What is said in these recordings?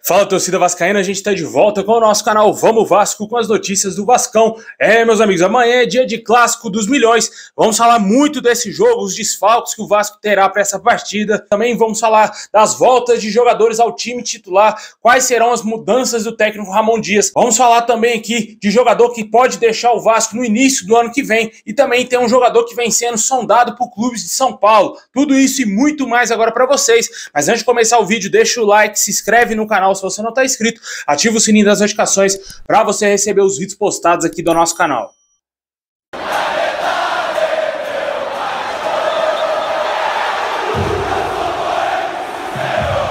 Fala, torcida vascaína, a gente tá de volta com o nosso canal Vamos Vasco, com as notícias do Vascão. Meus amigos, amanhã é dia de clássico dos milhões. Vamos falar muito desse jogo, os desfalques que o Vasco terá para essa partida. Também vamos falar das voltas de jogadores ao time titular, quais serão as mudanças do técnico Ramon Dias. Vamos falar também aqui de jogador que pode deixar o Vasco no início do ano que vem. E também tem um jogador que vem sendo sondado por clubes de São Paulo. Tudo isso e muito mais agora para vocês. Mas antes de começar o vídeo, deixa o like, se inscreve no canal se você não está inscrito, ativa o sininho das notificações para você receber os vídeos postados aqui do nosso canal.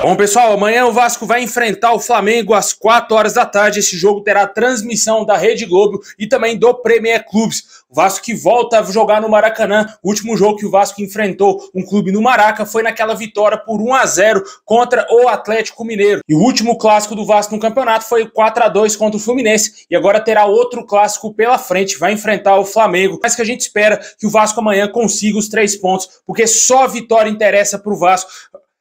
Bom, pessoal, amanhã o Vasco vai enfrentar o Flamengo às 4 horas da tarde. Esse jogo terá transmissão da Rede Globo e também do Premier Clubes. O Vasco que volta a jogar no Maracanã. O último jogo que o Vasco enfrentou um clube no Maraca foi naquela vitória por 1-0 contra o Atlético Mineiro. E o último clássico do Vasco no campeonato foi 4-2 contra o Fluminense. E agora terá outro clássico pela frente, vai enfrentar o Flamengo. Mas que a gente espera que o Vasco amanhã consiga os 3 pontos, porque só a vitória interessa para o Vasco.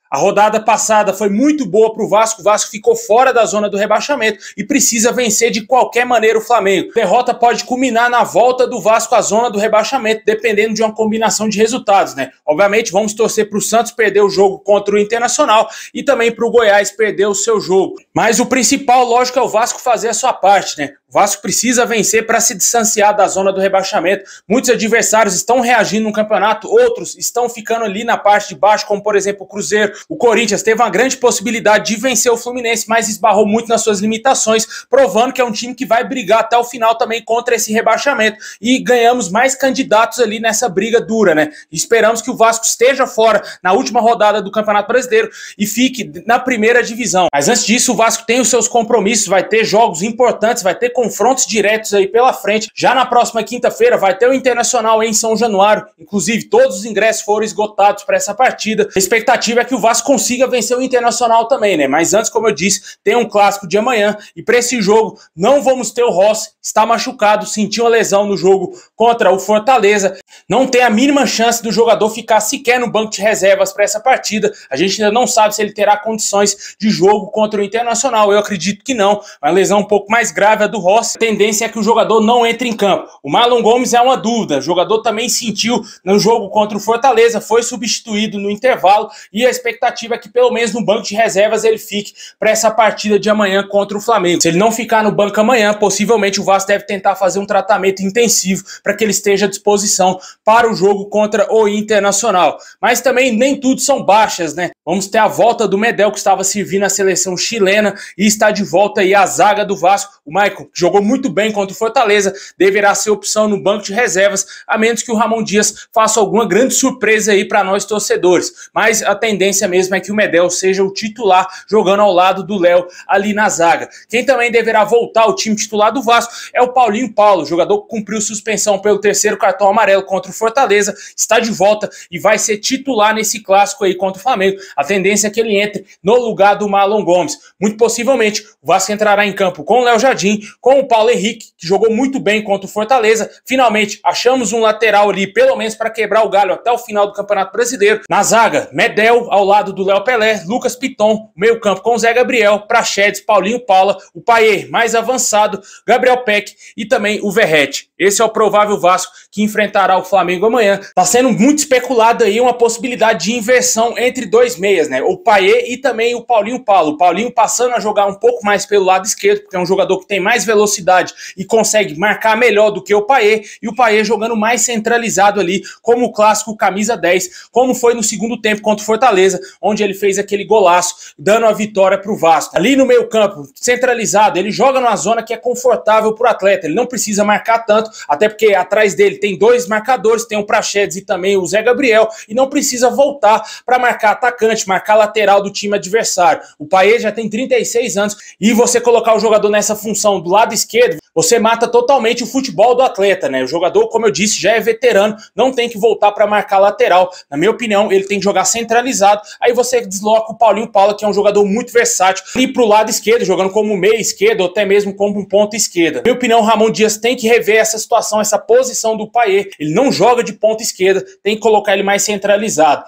A rodada passada foi muito boa para o Vasco ficou fora da zona do rebaixamento e precisa vencer de qualquer maneira o Flamengo. A derrota pode culminar na volta do Vasco à zona do rebaixamento, dependendo de uma combinação de resultados, né? Obviamente vamos torcer para o Santos perder o jogo contra o Internacional e também para o Goiás perder o seu jogo. Mas o principal, lógico, é o Vasco fazer a sua parte, né? O Vasco precisa vencer para se distanciar da zona do rebaixamento. Muitos adversários estão reagindo no campeonato, outros estão ficando ali na parte de baixo, como por exemplo o Cruzeiro. O Corinthians teve uma grande possibilidade de vencer o Fluminense, mas esbarrou muito nas suas limitações, provando que é um time que vai brigar até o final também contra esse rebaixamento. E ganhamos mais candidatos ali nessa briga dura, né? Esperamos que o Vasco esteja fora na última rodada do Campeonato Brasileiro e fique na primeira divisão. Mas antes disso, o Vasco tem os seus compromissos, vai ter jogos importantes, vai ter confrontos diretos aí pela frente. Já na próxima quinta-feira vai ter o Internacional em São Januário. Inclusive, todos os ingressos foram esgotados para essa partida. A expectativa é que o Vasco consiga vencer o Internacional também, né? Mas antes, como eu disse, tem um clássico de amanhã e para esse jogo não vamos ter o Rossi, está machucado, sentiu uma lesão no jogo contra o Fortaleza. Não tem a mínima chance do jogador ficar sequer no banco de reservas para essa partida. A gente ainda não sabe se ele terá condições de jogo contra o Internacional. Eu acredito que não. Uma lesão um pouco mais grave a do Rossi. A tendência é que o jogador não entre em campo. O Marlon Gomes é uma dúvida. O jogador também sentiu no jogo contra o Fortaleza, foi substituído no intervalo e a expectativa é que pelo menos no banco de reservas ele fique para essa partida de amanhã contra o Flamengo. Se ele não ficar no banco amanhã, possivelmente o Vasco deve tentar fazer um tratamento intensivo para que ele esteja à disposição para o jogo contra o Internacional. Mas também nem tudo são baixas, né? Vamos ter a volta do Medel, que estava servindo a seleção chilena e está de volta aí a zaga do Vasco. O Maicon, que jogou muito bem contra o Fortaleza, deverá ser opção no banco de reservas, a menos que o Ramon Dias faça alguma grande surpresa aí para nós torcedores. Mas a tendência mesmo é que o Medel seja o titular, jogando ao lado do Léo ali na zaga. Quem também deverá voltar ao time titular do Vasco é o Paulinho Paulo, jogador que cumpriu suspensão pelo 3º cartão amarelo contra o Fortaleza, está de volta e vai ser titular nesse clássico aí contra o Flamengo. A tendência é que ele entre no lugar do Marlon Gomes. Muito possivelmente o Vasco entrará em campo com o Léo Jardim, com o Paulo Henrique, que jogou muito bem contra o Fortaleza. Finalmente achamos um lateral ali, pelo menos para quebrar o galho até o final do Campeonato Brasileiro. Na zaga, Medel ao lado do Léo Pelé, Lucas Piton, meio campo com Zé Gabriel, Praxedes, Paulinho Paula, o Payet mais avançado, Gabriel Peck e também o Verratti. Esse é o provável Vasco que enfrentará o Flamengo amanhã. Está sendo muito especulado aí uma possibilidade de inversão entre dois meias, né? O Payet e também o Paulinho Paulo. O Paulinho passando a jogar um pouco mais pelo lado esquerdo, porque é um jogador que tem mais velocidade e consegue marcar melhor do que o Payet, e o Payet jogando mais centralizado ali, como o clássico camisa 10, como foi no segundo tempo contra o Fortaleza, onde ele fez aquele golaço, dando a vitória para o Vasco. Ali no meio campo, centralizado, ele joga numa zona que é confortável para o atleta, ele não precisa marcar tanto, até porque atrás dele tem 2 marcadores, tem o Praxedes e também o Zé Gabriel, e não precisa voltar para marcar atacante, marcar lateral do time adversário. O Payet já tem 36 anos, e você colocar o jogador nessa função do lado esquerdo, você mata totalmente o futebol do atleta, né? O jogador, como eu disse, já é veterano, não tem que voltar para marcar lateral. Na minha opinião, ele tem que jogar centralizado, aí você desloca o Paulinho Paula, que é um jogador muito versátil, e pro lado esquerdo, jogando como meia esquerda, ou até mesmo como um ponta esquerda. Na minha opinião, o Ramon Dias tem que rever essa situação, essa posição do Payet. Ele não joga de ponta esquerda, tem que colocar ele mais centralizado.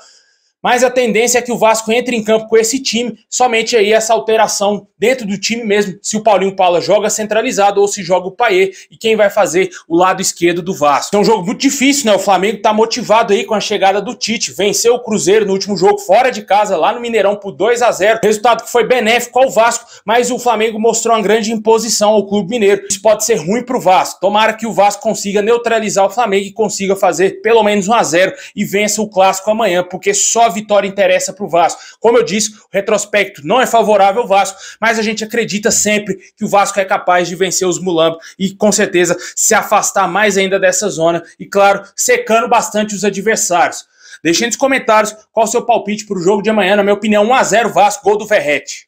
Mas a tendência é que o Vasco entre em campo com esse time, somente aí essa alteração dentro do time mesmo, se o Paulinho Paula joga centralizado ou se joga o Payet e quem vai fazer o lado esquerdo do Vasco. É um jogo muito difícil, né? O Flamengo tá motivado aí com a chegada do Tite, venceu o Cruzeiro no último jogo fora de casa, lá no Mineirão por 2-0, resultado que foi benéfico ao Vasco, mas o Flamengo mostrou uma grande imposição ao Clube Mineiro. Isso pode ser ruim pro Vasco. Tomara que o Vasco consiga neutralizar o Flamengo e consiga fazer pelo menos 1-0 e vença o clássico amanhã, porque só a vitória interessa pro Vasco. Como eu disse, o retrospecto não é favorável ao Vasco, mas a gente acredita sempre que o Vasco é capaz de vencer os mulambos e com certeza se afastar mais ainda dessa zona e, claro, secando bastante os adversários. Deixe nos comentários qual o seu palpite para o jogo de amanhã. Na minha opinião, 1-0 Vasco, gol do Verratti.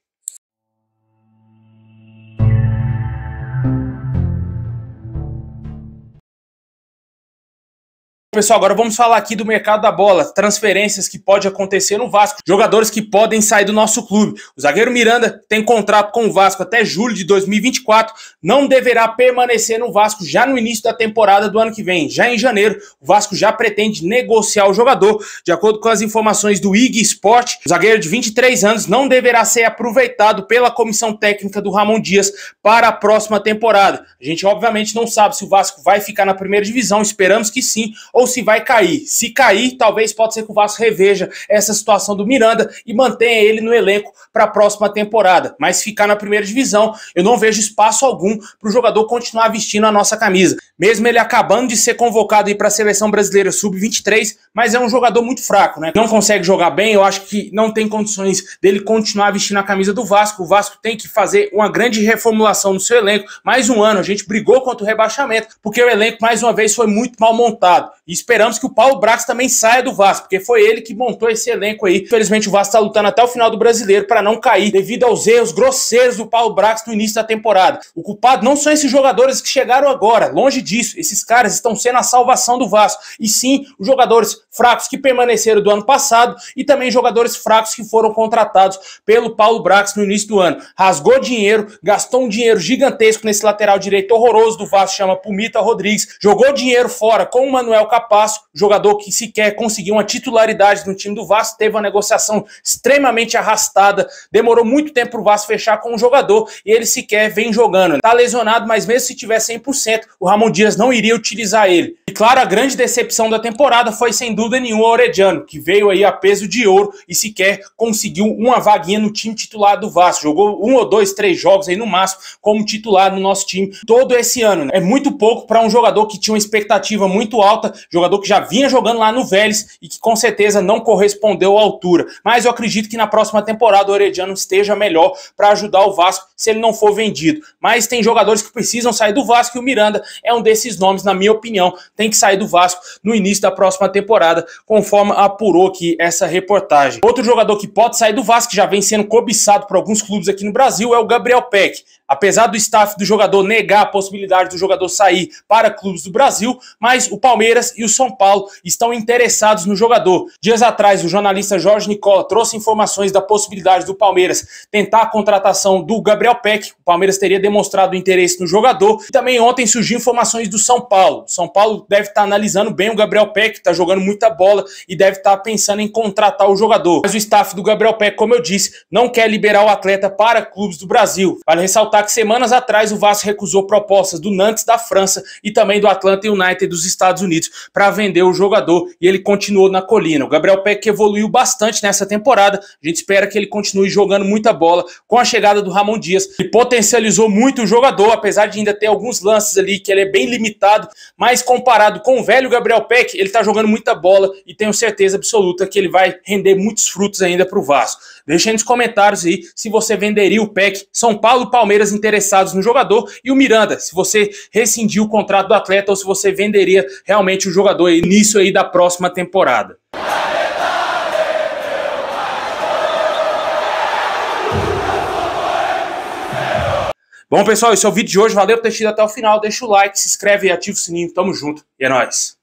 Pessoal, agora vamos falar aqui do mercado da bola, transferências que pode acontecer no Vasco, jogadores que podem sair do nosso clube. O zagueiro Miranda tem contrato com o Vasco até julho de 2024, não deverá permanecer no Vasco já no início da temporada do ano que vem. Já em janeiro, o Vasco já pretende negociar o jogador. De acordo com as informações do IG Sport, o zagueiro de 23 anos não deverá ser aproveitado pela comissão técnica do Ramon Dias para a próxima temporada. A gente obviamente não sabe se o Vasco vai ficar na primeira divisão, esperamos que sim, ou se vai cair. Se cair, talvez pode ser que o Vasco reveja essa situação do Miranda e mantenha ele no elenco para a próxima temporada. Mas ficar na primeira divisão, eu não vejo espaço algum para o jogador continuar vestindo a nossa camisa. Mesmo ele acabando de ser convocado para a Seleção Brasileira Sub-23, mas é um jogador muito fraco, né? Não consegue jogar bem, eu acho que não tem condições dele continuar vestindo a camisa do Vasco. O Vasco tem que fazer uma grande reformulação no seu elenco. Mais um ano, a gente brigou contra o rebaixamento, porque o elenco, mais uma vez, foi muito mal montado. E esperamos que o Paulo Brax também saia do Vasco, porque foi ele que montou esse elenco aí. Infelizmente o Vasco está lutando até o final do Brasileiro para não cair, devido aos erros grosseiros do Paulo Brax no início da temporada. O culpado não são esses jogadores que chegaram agora, longe disso. Esses caras estão sendo a salvação do Vasco. E sim, os jogadores fracos que permaneceram do ano passado e também jogadores fracos que foram contratados pelo Paulo Brax no início do ano. Rasgou dinheiro, gastou um dinheiro gigantesco nesse lateral direito horroroso do Vasco, chama Pumita Rodrigues, jogou dinheiro fora com o Manuel Capasso, jogador que sequer conseguiu uma titularidade no time do Vasco, teve uma negociação extremamente arrastada, demorou muito tempo para o Vasco fechar com o jogador e ele sequer vem jogando. Tá lesionado, mas mesmo se tiver 100%, o Ramon Dias não iria utilizar ele. E claro, a grande decepção da temporada foi sem dúvida nenhuma o Orediano, que veio aí a peso de ouro e sequer conseguiu uma vaguinha no time titular do Vasco. Jogou 1 ou 2, 3 jogos aí no máximo como titular no nosso time todo esse ano, né? É muito pouco para um jogador que tinha uma expectativa muito alta, jogador que já vinha jogando lá no Vélez e que com certeza não correspondeu à altura. Mas eu acredito que na próxima temporada o Orediano esteja melhor para ajudar o Vasco se ele não for vendido. Mas tem jogadores que precisam sair do Vasco e o Miranda é um desses nomes, na minha opinião, tem que sair do Vasco no início da próxima temporada, conforme apurou aqui essa reportagem. Outro jogador que pode sair do Vasco, que já vem sendo cobiçado por alguns clubes aqui no Brasil, é o Gabriel Peck. Apesar do staff do jogador negar a possibilidade do jogador sair para clubes do Brasil, mas o Palmeiras e o São Paulo estão interessados no jogador. Dias atrás, o jornalista Jorge Nicola trouxe informações da possibilidade do Palmeiras tentar a contratação do Gabriel Peck. O Palmeiras teria demonstrado interesse no jogador. E também ontem surgiu informações do São Paulo. O São Paulo deve estar analisando bem o Gabriel Peck, está jogando muita bola e deve estar pensando em contratar o jogador. Mas o staff do Gabriel Peck, como eu disse, não quer liberar o atleta para clubes do Brasil. Vale ressaltar que semanas atrás o Vasco recusou propostas do Nantes da França e também do Atlanta United dos Estados Unidos para vender o jogador e ele continuou na colina. O Gabriel Peck evoluiu bastante nessa temporada, a gente espera que ele continue jogando muita bola com a chegada do Ramon Dias. Ele potencializou muito o jogador, apesar de ainda ter alguns lances ali que ele é bem limitado, mas comparado com o velho Gabriel Peck, ele está jogando muita bola e tenho certeza absoluta que ele vai render muitos frutos ainda para o Vasco. Deixa aí nos comentários aí se você venderia o Peck. São Paulo e Palmeiras interessados no jogador e o Miranda, se você rescindiu o contrato do atleta ou se você venderia realmente o jogador aí, início aí da próxima temporada. Bom, pessoal, esse é o vídeo de hoje. Valeu por ter assistido até o final. Deixa o like, se inscreve e ativa o sininho. Tamo junto. E é nóis.